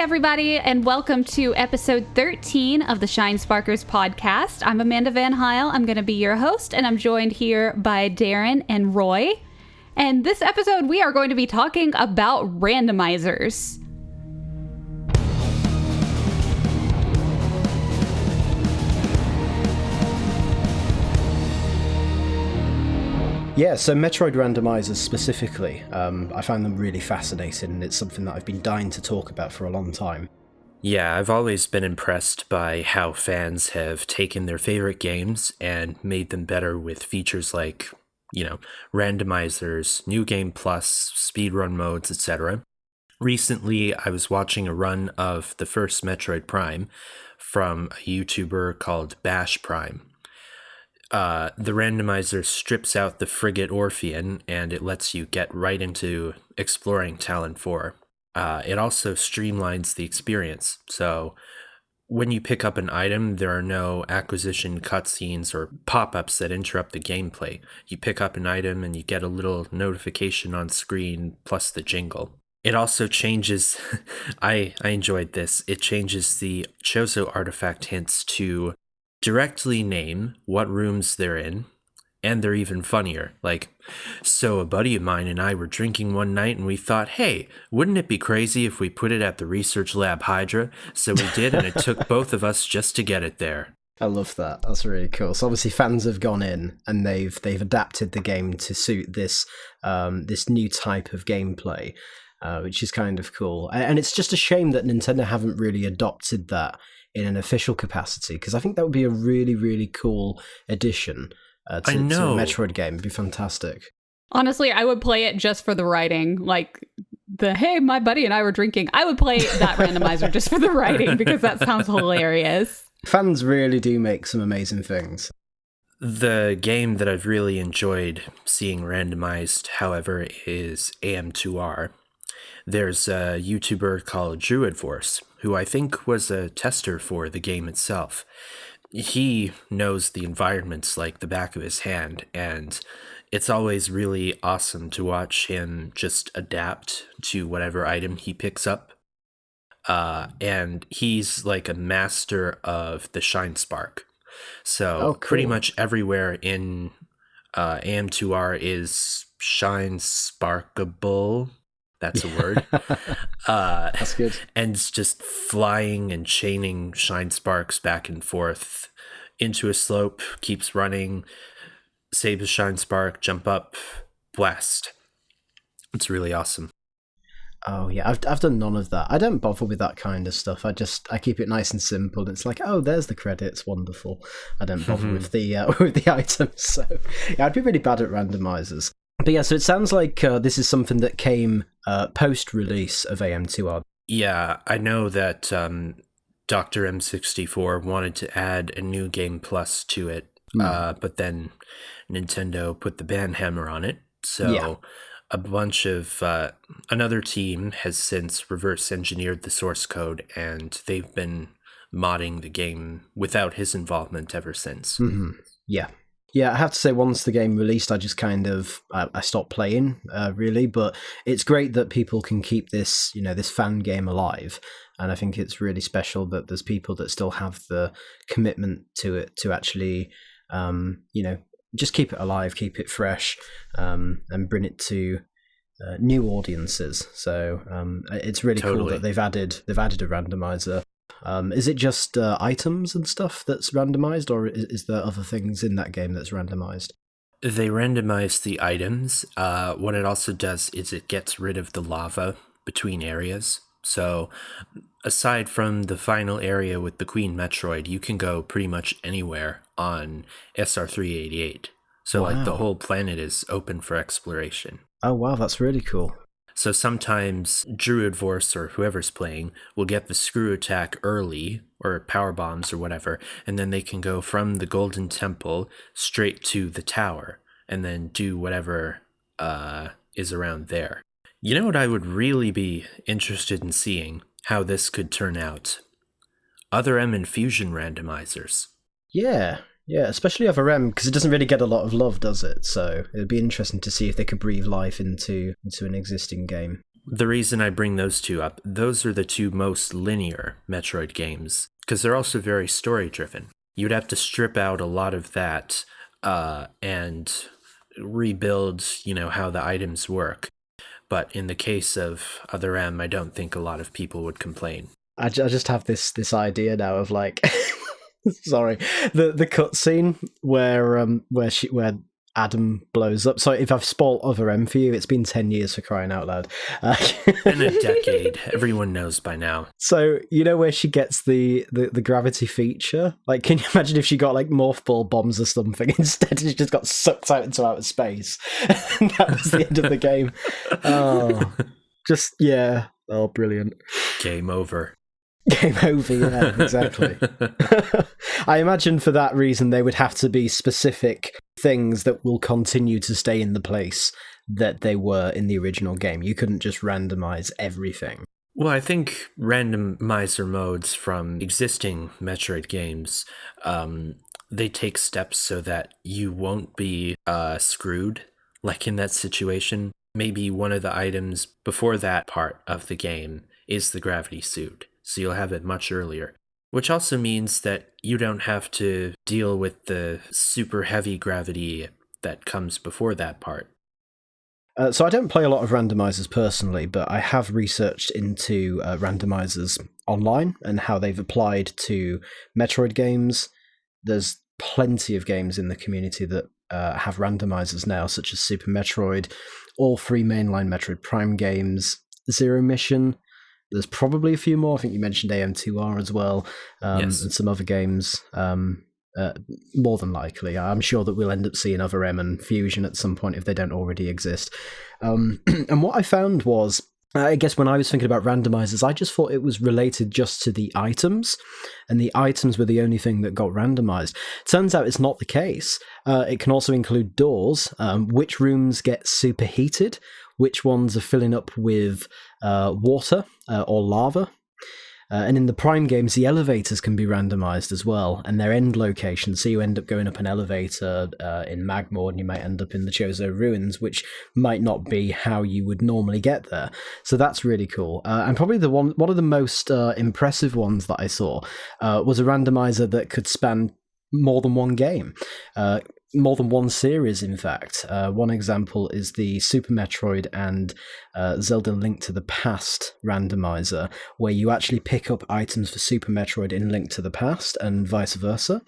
everybody, and welcome to episode 13 of the Shinesparkers podcast. I'm Amanda Van Heil. I'm going to be your host, and I'm joined here by Darren and Roy. And this episode, we are going to be talking about randomizers. Yeah, so Metroid Randomizers specifically, I find them really fascinating, and it's something that I've been dying to talk about for a long time. Yeah, I've always been impressed by how fans have taken their favorite games and made them better with features like, randomizers, New Game Plus, speedrun modes, etc. Recently, I was watching a run of the first Metroid Prime from a YouTuber called Bash Prime. The randomizer strips out the frigate Orpheon, and it lets you get right into exploring Talon 4. It also streamlines the experience, so when you pick up an item, there are no acquisition cutscenes or pop-ups that interrupt the gameplay. You pick up an item and you get a little notification on screen, plus the jingle. It also changes, I enjoyed this, it changes the Chozo artifact hints to directly name what rooms they're in, and they're even funnier. Like, so a buddy of mine and I were drinking one night and we thought, hey, wouldn't it be crazy if we put it at the research lab Hydra? So we did, and it took both of us just to get it there. I love that. That's really cool. So obviously fans have gone in and they've adapted the game to suit this new type of gameplay, which is kind of cool. And it's just a shame that Nintendo haven't really adopted that in an official capacity, because I think that would be a really, really cool addition to a Metroid game. It'd be fantastic. Honestly, I would play it just for the writing. Like, hey, my buddy and I were drinking. I would play that randomizer just for the writing, because that sounds hilarious. Fans really do make some amazing things. The game that I've really enjoyed seeing randomized, however, is AM2R. There's a YouTuber called Druid Force, who I think was a tester for the game itself. He knows the environments like the back of his hand, and it's always really awesome to watch him just adapt to whatever item he picks up. And he's like a master of the Shinespark. So pretty much everywhere in AM2R is Shinesparkable. That's a word. That's good. And it's just flying and chaining shine sparks back and forth into a slope, keeps running, save a shine spark, jump up, blast. It's really awesome. Oh yeah, I've done none of that. I don't bother with that kind of stuff. I keep it nice and simple. It's like, oh, there's the credits, wonderful. I don't bother with the items. So yeah, I'd be really bad at randomizers. But yeah, so it sounds like this is something that came post-release of AM2R. Yeah, I know that Dr. M64 wanted to add a New Game Plus to it, but then Nintendo put the ban hammer on it. So a bunch of another team has since reverse engineered the source code, and they've been modding the game without his involvement ever since. Mm-hmm. Yeah, I have to say, once the game released, I just kind of I stopped playing, really. But it's great that people can keep this, this fan game alive, and I think it's really special that there's people that still have the commitment to it to actually, just keep it alive, keep it fresh, and bring it to new audiences. So it's really cool that they've added a randomizer. Is it just items and stuff that's randomized, or is there other things in that game that's randomized? They randomize the items. What it also does is it gets rid of the lava between areas. So aside from the final area with the Queen Metroid, you can go pretty much anywhere on SR388. So like the whole planet is open for exploration. Oh wow, that's really cool. So sometimes Druid Force or whoever's playing will get the screw attack early, or power bombs or whatever, and then they can go from the Golden Temple straight to the tower and then do whatever is around there. You know what I would really be interested in seeing? How this could turn out? Other M Infusion randomizers. Yeah, especially Other M, because it doesn't really get a lot of love, does it? So it'd be interesting to see if they could breathe life into an existing game. The reason I bring those two up, those are the two most linear Metroid games, because they're also very story-driven. You'd have to strip out a lot of that and rebuild, how the items work. But in the case of Other M, I don't think a lot of people would complain. I just have this idea now of like, sorry, the cutscene where Adam blows up. So if I've spoiled Other M for you, it's been 10 years for crying out loud. In a decade, everyone knows by now. So where she gets the gravity feature? Like, can you imagine if she got like morph ball bombs or something? Instead, she just got sucked out into outer space. And that was the end of the game. Oh, Oh, brilliant. Game over. Game over, yeah, exactly. I imagine for that reason they would have to be specific things that will continue to stay in the place that they were in the original game. You couldn't just randomize everything. Well, I think randomizer modes from existing Metroid games, they take steps so that you won't be screwed, like in that situation. Maybe one of the items before that part of the game is the gravity suit, so you'll have it much earlier. Which also means that you don't have to deal with the super heavy gravity that comes before that part. So I don't play a lot of randomizers personally, but I have researched into randomizers online and how they've applied to Metroid games. There's plenty of games in the community that have randomizers now, such as Super Metroid, all 3 mainline Metroid Prime games, Zero Mission. There's probably a few more. I think you mentioned AM2R as well, Yes. and some other games. More than likely, I'm sure that we'll end up seeing Other M and Fusion at some point if they don't already exist. And what I found was, I guess when I was thinking about randomizers, I just thought it was related just to the items, and the items were the only thing that got randomized. Turns out it's not the case. It can also include doors, which rooms get superheated, which ones are filling up with water or lava. And in the Prime games, the elevators can be randomized as well, and their end locations. So you end up going up an elevator in Magmore, and you might end up in the Chozo Ruins, which might not be how you would normally get there. So that's really cool. And probably one of the most impressive ones that I saw was a randomizer that could span more than one game. More than one series, in fact. One example is the Super Metroid and Zelda Link to the Past randomizer, where you actually pick up items for Super Metroid in Link to the Past and vice versa,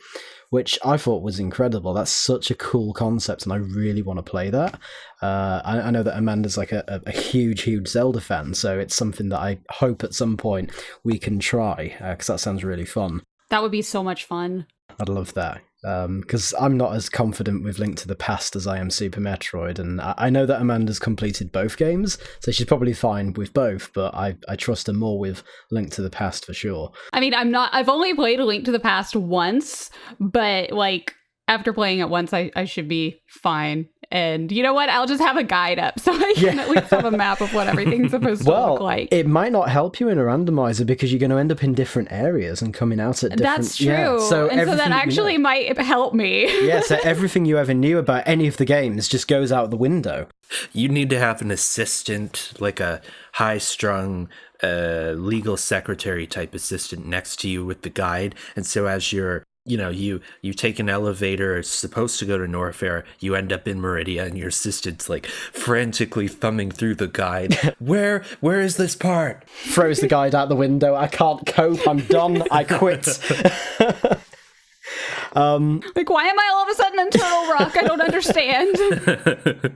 which I thought was incredible. That's such a cool concept, and I really want to play that. I know that Amanda's like a huge Zelda fan, so it's something that I hope at some point we can try, because that sounds really fun. That would be so much fun. I'd love that. Because I'm not as confident with Link to the Past as I am Super Metroid, and I know that Amanda's completed both games, so she's probably fine with both, but I trust her more with Link to the Past for sure. I mean, I've only played A Link to the Past once, but like after playing it once, I should be fine. And you know what? I'll just have a guide up so I can at least have a map of what everything's supposed to look like. It might not help you in a randomizer because you're going to end up in different areas and coming out at different... That's true. Yeah, so that actually might help me. Yeah, so everything you ever knew about any of the games just goes out the window. You need to have an assistant, like a high-strung legal secretary type assistant next to you with the guide. And so as you're you take an elevator, it's supposed to go to Norfair, you end up in Meridia, and your assistant's like frantically thumbing through the guide. Where is this part? Throws the guide out the window. I can't cope. I'm done. I quit. Like, why am I all of a sudden in Turtle Rock? I don't understand.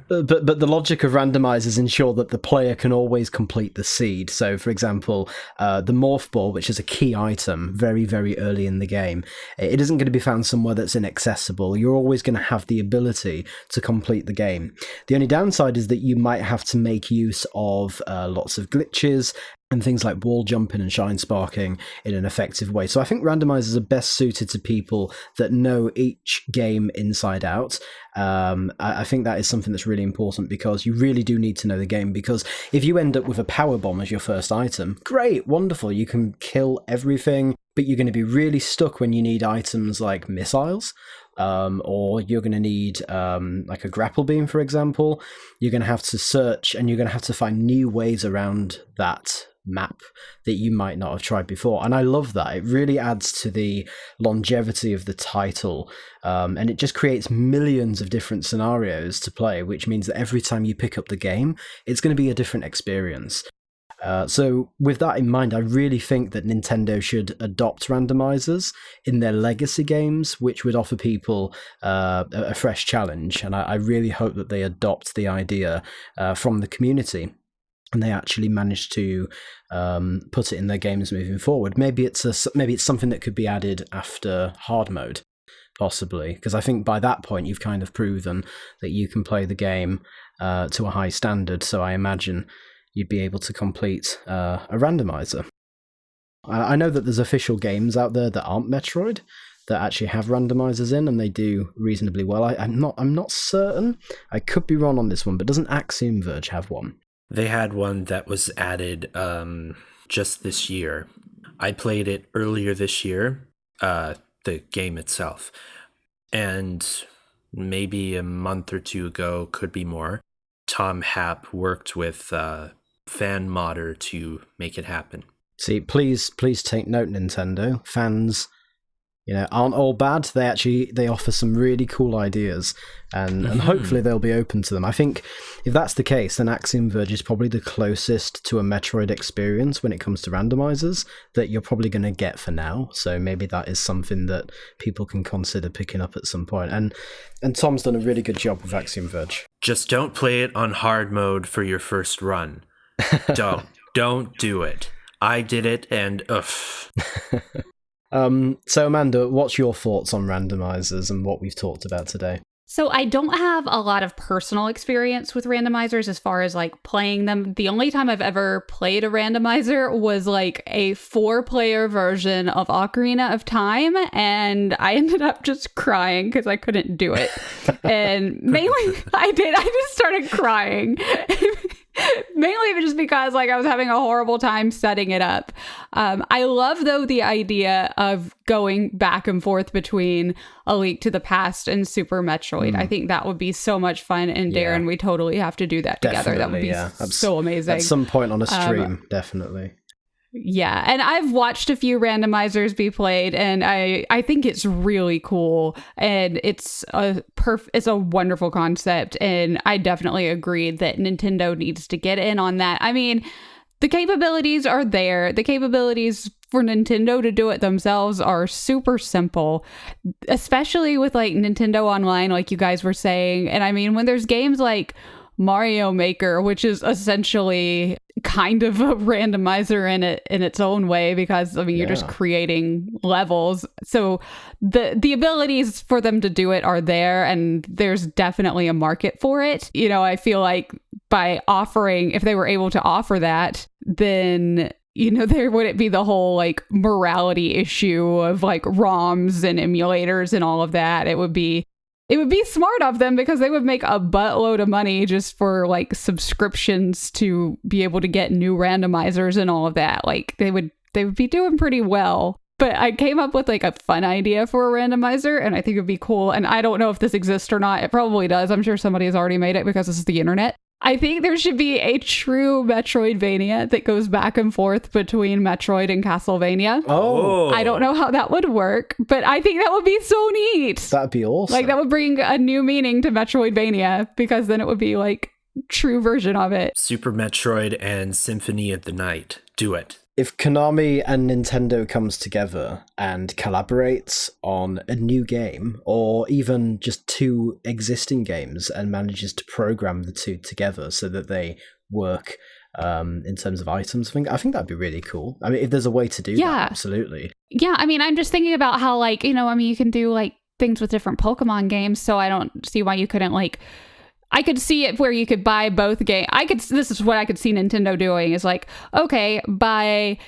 But the logic of randomizers ensure that the player can always complete the seed. So, for example, the Morph Ball, which is a key item very, very early in the game, it isn't going to be found somewhere that's inaccessible. You're always going to have the ability to complete the game. The only downside is that you might have to make use of lots of glitches and things like wall jumping and Shinesparking in an effective way. So I think randomizers are best suited to people that know each game inside out. I think that is something that's really important because you really do need to know the game, because if you end up with a power bomb as your first item, great, wonderful, you can kill everything, but you're going to be really stuck when you need items like missiles. or you're going to need like a grapple beam, for example. You're going to have to search, and you're going to have to find new ways around that map that you might not have tried before. And I love that. It really adds to the longevity of the title, and it just creates millions of different scenarios to play, which means that every time you pick up the game, it's going to be a different experience. So with that in mind, I really think that Nintendo should adopt randomizers in their legacy games, which would offer people a fresh challenge. And I really hope that they adopt the idea from the community, and they actually manage to put it in their games moving forward. Maybe it's something that could be added after hard mode, possibly, because I think by that point you've kind of proven that you can play the game to a high standard. So I imagine you'd be able to complete a randomizer. I know that there's official games out there that aren't Metroid that actually have randomizers in, and they do reasonably well. I'm not certain. I could be wrong on this one, but doesn't Axiom Verge have one? They had one that was added just this year. I played it earlier this year, the game itself, and maybe a month or two ago, could be more, Tom Happ worked with Fan Modder to make it happen. See, please take note, Nintendo. Fans, aren't all bad. They offer some really cool ideas, and hopefully they'll be open to them. I think if that's the case, then Axiom Verge is probably the closest to a Metroid experience when it comes to randomizers that you're probably going to get for now. So maybe that is something that people can consider picking up at some point. And Tom's done a really good job with Axiom Verge. Just don't play it on hard mode for your first run. Don't do it. I did it, and So Amanda, what's your thoughts on randomizers and what we've talked about today? So I don't have a lot of personal experience with randomizers as far as like playing them. The only time I've ever played a randomizer was like a 4-player version of Ocarina of Time, and I ended up just crying because I couldn't do it. And mainly I just started crying. Mainly just because like I was having a horrible time setting it up. I love though the idea of going back and forth between A Link to the Past and Super Metroid. I think that would be so much fun, and Darren, we totally have to do that together. That would be so amazing. At some point on a stream, definitely. Yeah, and I've watched a few randomizers be played, and I think it's really cool, and it's a wonderful concept, and I definitely agree that Nintendo needs to get in on that. I mean, the capabilities are there. The capabilities for Nintendo to do it themselves are super simple, especially with like Nintendo Online, like you guys were saying. And I mean, when there's games like Mario Maker, which is essentially kind of a randomizer in its own way, because I mean you're just creating levels. So the abilities for them to do it are there, and there's definitely a market for it. I feel like if they were able to offer that, then there wouldn't be the whole like morality issue of like ROMs and emulators and all of that. It would be smart of them, because they would make a buttload of money just for like subscriptions to be able to get new randomizers and all of that. Like they would be doing pretty well. But I came up with like a fun idea for a randomizer, and I think it'd be cool. And I don't know if this exists or not. It probably does. I'm sure somebody has already made it because this is the internet. I think there should be a true Metroidvania that goes back and forth between Metroid and Castlevania. Oh. I don't know how that would work, but I think that would be so neat. That'd be awesome. Like that would bring a new meaning to Metroidvania, because then it would be like true version of it. Super Metroid and Symphony of the Night. Do it. If Konami and Nintendo comes together and collaborates on a new game, or even just 2 existing games, and manages to program the 2 together so that they work in terms of items, I think that'd be really cool. I mean, if there's a way to do that, absolutely. Yeah, I mean, I'm just thinking about how like, you can do like things with different Pokemon games, so I don't see why you couldn't like... I could see it where you could buy both games. This is what I could see Nintendo doing, is like, okay, buy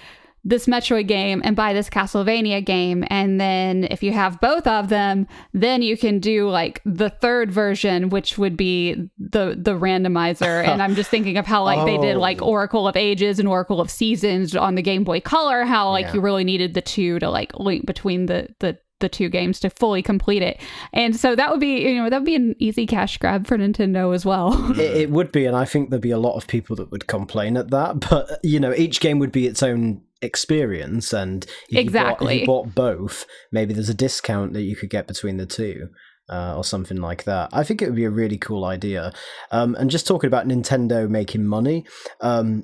this Metroid game and buy this Castlevania game, and then if you have both of them, then you can do like the third version, which would be the randomizer. And I'm just thinking of how like they did like Oracle of Ages and Oracle of Seasons on the Game Boy Color, how like you really needed the 2 to like link between the the 2 games to fully complete it. And so that would be, an easy cash grab for Nintendo as well. It would be, and I think there'd be a lot of people that would complain at that. But, each game would be its own experience, and if you bought both, maybe there's a discount that you could get between the two. Or something like that. I think it would be a really cool idea. And just talking about Nintendo making money, I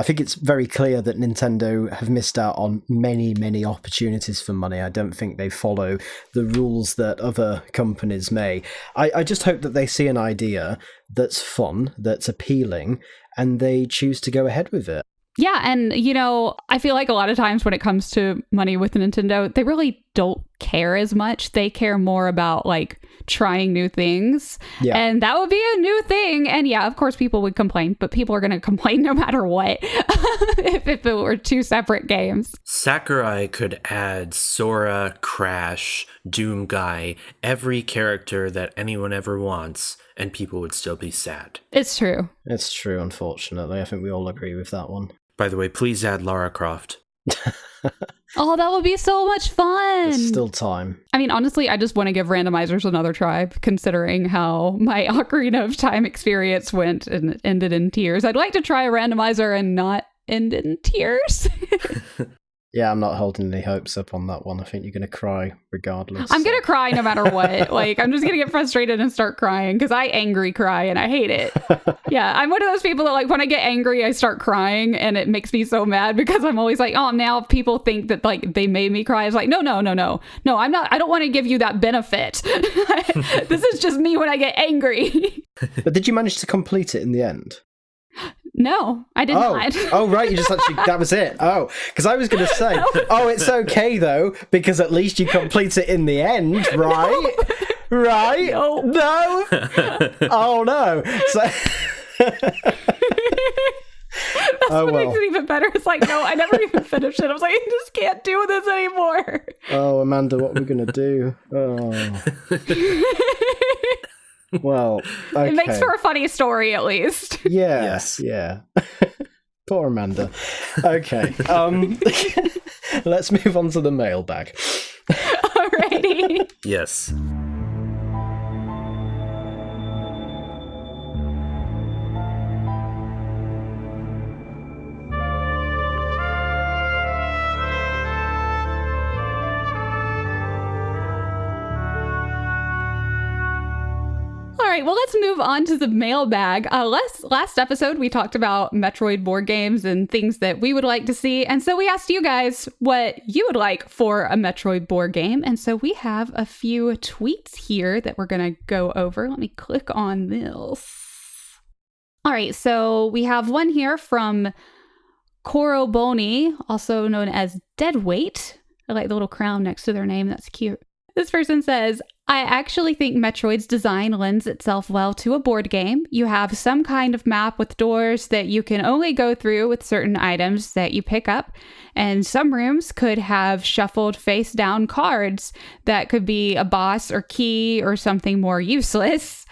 think it's very clear that Nintendo have missed out on many, many opportunities for money. I don't think they follow the rules that other companies may. I just hope that they see an idea that's fun, that's appealing, and they choose to go ahead with it. Yeah, and, I feel like a lot of times when it comes to money with Nintendo, they really don't care as much. They care more about, trying new things. Yeah. And that would be a new thing. And yeah, of course, people would complain, but people are going to complain no matter what if it were 2 separate games. Sakurai could add Sora, Crash, Doom Guy, every character that anyone ever wants, and people would still be sad. It's true. It's true, unfortunately. I think we all agree with that one. By the way, please add Lara Croft. Oh, that would be so much fun. There's still time. I mean, honestly, I just want to give Randomizers another try, considering how my Ocarina of Time experience went and ended in tears. I'd like to try a randomizer and not end in tears. Yeah, I'm not holding any hopes up on that one. I think you're going to cry regardless. I'm going to cry no matter what. I'm just going to get frustrated and start crying because I angry cry and I hate it. Yeah, I'm one of those people that when I get angry, I start crying and it makes me so mad because I'm always like, oh, now people think that they made me cry. It's like, no, I'm not. I don't want to give you that benefit. This is just me when I get angry. But did you manage to complete it in the end? No, I did not. Oh, right. You just actually, that was it. Oh, because I was going to say, it's okay, though, because at least you complete it in the end, right? No. Right? No. Oh, no. So... That's what makes it even better. It's like, no, I never even finished it. I was like, I just can't do this anymore. Oh, Amanda, what are we going to do? Oh. Well, okay. It makes for a funny story, at least. Yeah, yes. Yeah. Poor Amanda. Okay. Let's move on to the mailbag. Alrighty. Yes. All right, well, let's move on to the mailbag. Last episode, we talked about Metroid board games and things that we would like to see. And so we asked you guys what you would like for a Metroid board game. And so we have a few tweets here that we're going to go over. Let me click on this. All right, so we have one here from Koroboni, also known as Deadweight. I like the little crown next to their name. That's cute. This person says, I actually think Metroid's design lends itself well to a board game. You have some kind of map with doors that you can only go through with certain items that you pick up. And some rooms could have shuffled face down cards that could be a boss or key or something more useless.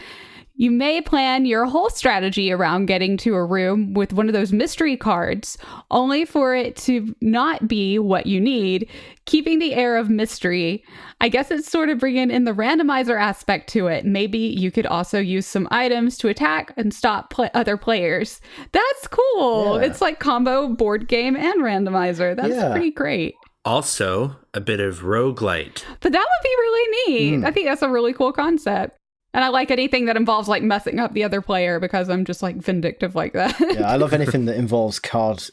You may plan your whole strategy around getting to a room with one of those mystery cards, only for it to not be what you need, keeping the air of mystery. I guess it's sort of bringing in the randomizer aspect to it. Maybe you could also use some items to attack and stop other players. That's cool. Yeah. It's like combo board game and randomizer. That's pretty great. Also, a bit of roguelite. But that would be really neat. I think that's a really cool concept. And I like anything that involves messing up the other player because I'm just vindictive like that. Yeah, I love anything that involves card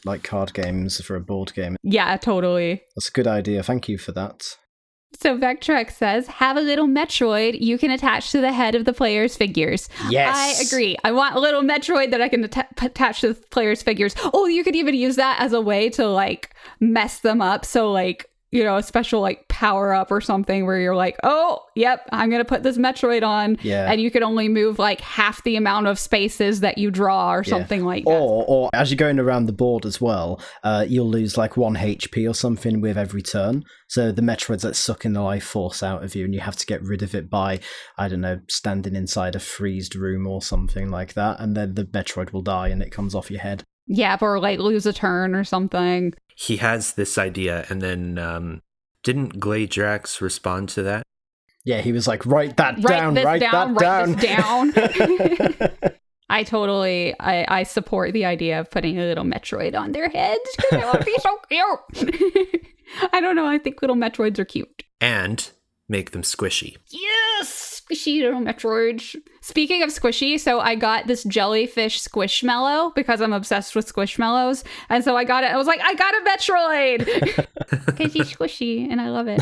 games for a board game. Yeah, totally. That's a good idea. Thank you for that. So Vectrex says, have a little Metroid you can attach to the head of the player's figures. Yes. I agree. I want a little Metroid that I can attach to the player's figures. Oh, you could even use that as a way to mess them up. So a special power up or something where you're oh, yep, I'm going to put this Metroid on. Yeah. And you can only move half the amount of spaces that you draw or something like that. Or as you're going around the board as well, you'll lose 1 HP or something with every turn. So the Metroid's sucking the life force out of you and you have to get rid of it by, I don't know, standing inside a freezed room or something like that. And then the Metroid will die and it comes off your head. Yeah, or lose a turn or something. He has this idea, and then Didn't Gladrax respond to that? Yeah, he was like, write that down. I support the idea of putting a little Metroid on their heads because it would be so cute. I don't know. I think little Metroids are cute. And make them squishy. Yes! Squishy little Metroids. Speaking of squishy, so I got this jellyfish squishmallow because I'm obsessed with squishmallows. And so I got it. I was like, I got a Metroid! Because he's squishy and I love it.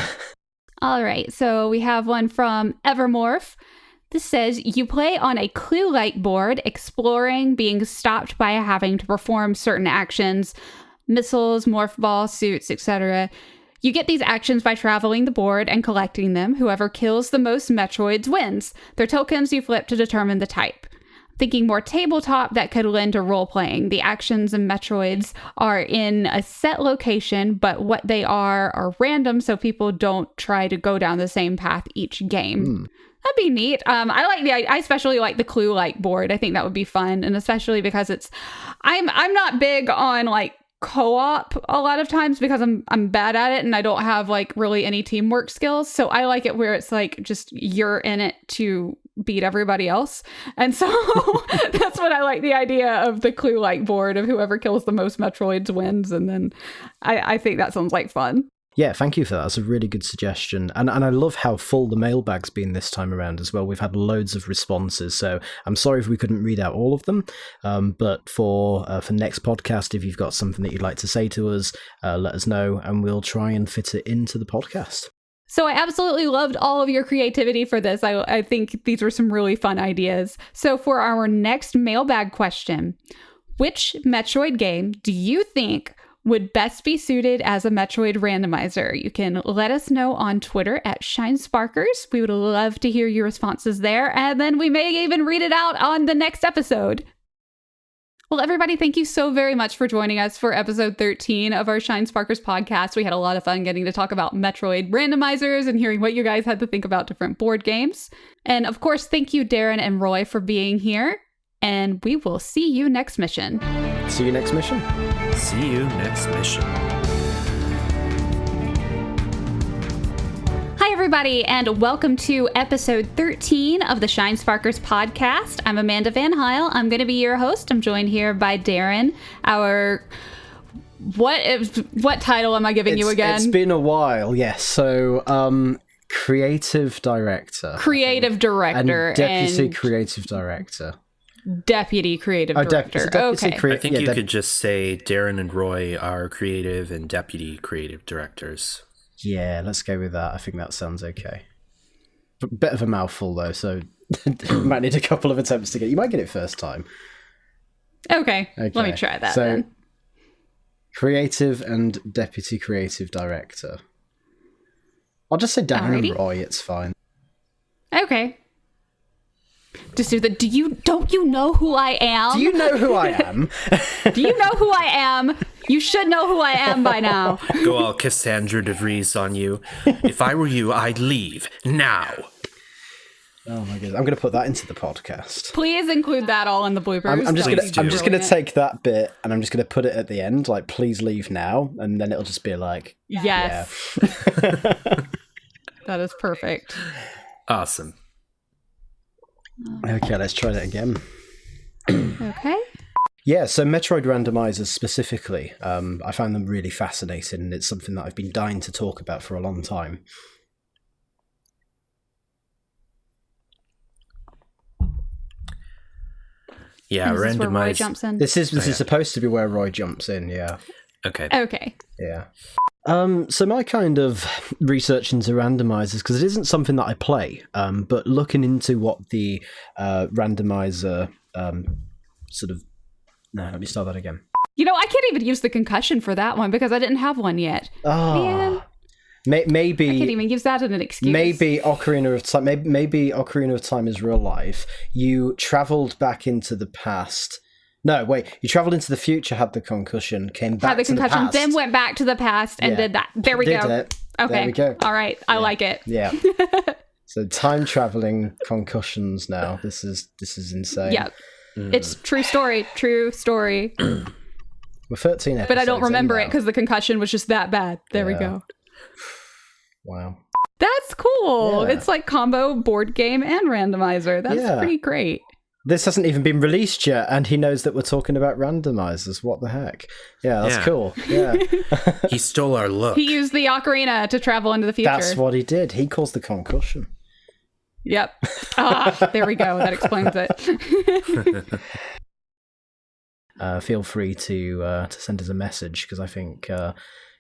All right, so we have one from Evermorph. This says, you play on a clue-like board, exploring, being stopped by having to perform certain actions, missiles, morph ball, suits, etc. You get these actions by traveling the board and collecting them. Whoever kills the most Metroids wins. They're tokens you flip to determine the type. Thinking more tabletop that could lend to role-playing. The actions and Metroids are in a set location, but what they are random, so people don't try to go down the same path each game. That'd be neat. I especially like the clue-like board. I think that would be fun, and especially because I'm not big on like co-op a lot of times because I'm bad at it and I don't have like really any teamwork skills. So I like it where it's like just you're in it to beat everybody else. And so that's what I like, the idea of the clue-like board of whoever kills the most Metroids wins. And then I think that sounds like fun. Yeah, thank you for that. That's a really good suggestion. And I love how full the mailbag's been this time around as well. We've had loads of responses, so I'm sorry if we couldn't read out all of them. But for next podcast, if you've got something that you'd like to say to us, let us know, and we'll try and fit it into the podcast. So I absolutely loved all of your creativity for this. I think these were some really fun ideas. So for our next mailbag question, which Metroid game do you think would best be suited as a Metroid Randomizer? You can let us know on Twitter at Shinesparkers. We would love to hear your responses there, and then we may even read it out on the next episode. Well, everybody, thank you so very much for joining us for episode 13 of our Shinesparkers podcast. We had a lot of fun getting to talk about Metroid Randomizers and hearing what you guys had to think about different board games. And of course, thank you, Darren and Roy, for being here. And we will see you next mission. See you next mission. See you next mission. Hi, everybody, and welcome to episode 13 of the Shinesparkers podcast. I'm Amanda Van Heil. I'm going to be your host. I'm joined here by Darren, our... What title am I giving you again? It's been a while, yes. So, creative director. Creative director. And deputy creative director. Deputy creative director. Okay. I think you could just say Darren and Roy are creative and deputy creative directors. Yeah, let's go with that. I think that sounds okay. Bit of a mouthful though, so you might need a couple of attempts to get. You might get it first time. Okay. Let me try that then. Creative and deputy creative director. I'll just say Darren and Roy. It's fine. Okay. Just do the. Don't you know who I am? Do you know who I am? Do you know who I am? You should know who I am by now. Go all Cassandra DeVries on you. If I were you, I'd leave now. Oh my goodness! I'm going to put that into the podcast. Please include that all in the bloopers. I'm just going to take that bit and I'm just going to put it at the end, like "Please leave now," and then it'll just be like, yes, that is perfect. Awesome. Okay, let's try that again. Okay. Yeah, so Metroid Randomizers specifically, I find them really fascinating, and it's something that I've been dying to talk about for a long time. Yeah, randomized. Jumps in. This is supposed to be where Roy jumps in. Yeah. Okay. Yeah. So my kind of research into randomizers, because it isn't something that I play, but looking into what the randomizer sort of... No, let me start that again. You know, I can't even use the concussion for that one because I didn't have one yet. Oh. Man. Maybe I can't even use that as an excuse. Maybe Ocarina of Time. Maybe Ocarina of Time is real life. You travelled back into the past. No, wait. You travelled into the future, had the concussion, came back to the past. Then went back to the past and did that. There we go. It. Okay. There we go. All right. I like it. Yeah. So time travelling concussions now. This is insane. Yep. It's true story. True story. We're 13 episodes. But I don't remember it because the concussion was just that bad. There we go. Wow. That's cool. Yeah. It's like combo board game and randomizer. That's pretty great. This hasn't even been released yet, and he knows that we're talking about randomizers. What the heck? Yeah, that's cool. Yeah. He stole our look. He used the ocarina to travel into the future. That's what he did. He caused the concussion. Yep. There we go. That explains it. Feel free to send us a message, because I think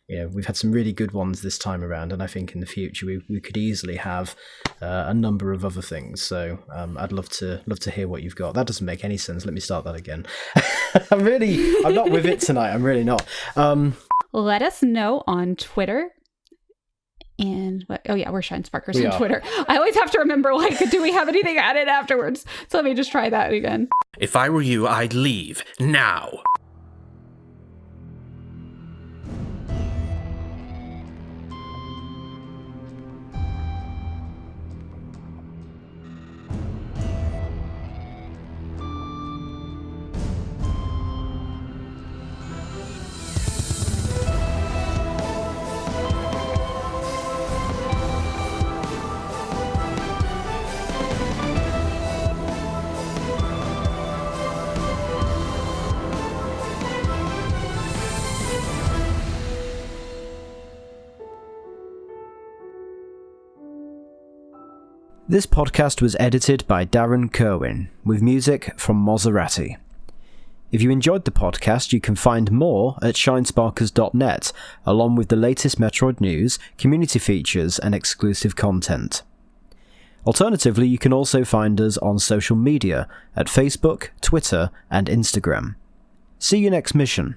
we've had some really good ones this time around, and I think in the future we could easily have a number of other things. So I'd love to hear what you've got. That doesn't make any sense. Let me start that again. I'm not with it tonight. I'm really not. Let us know on Twitter. And we're Shinesparkers on Twitter. I always have to remember, do we have anything added afterwards? So let me just try that again. If I were you, I'd leave now. This podcast was edited by Darren Kerwin, with music from Maserati. If you enjoyed the podcast, you can find more at shinesparkers.net, along with the latest Metroid news, community features, and exclusive content. Alternatively, you can also find us on social media at Facebook, Twitter, and Instagram. See you next mission.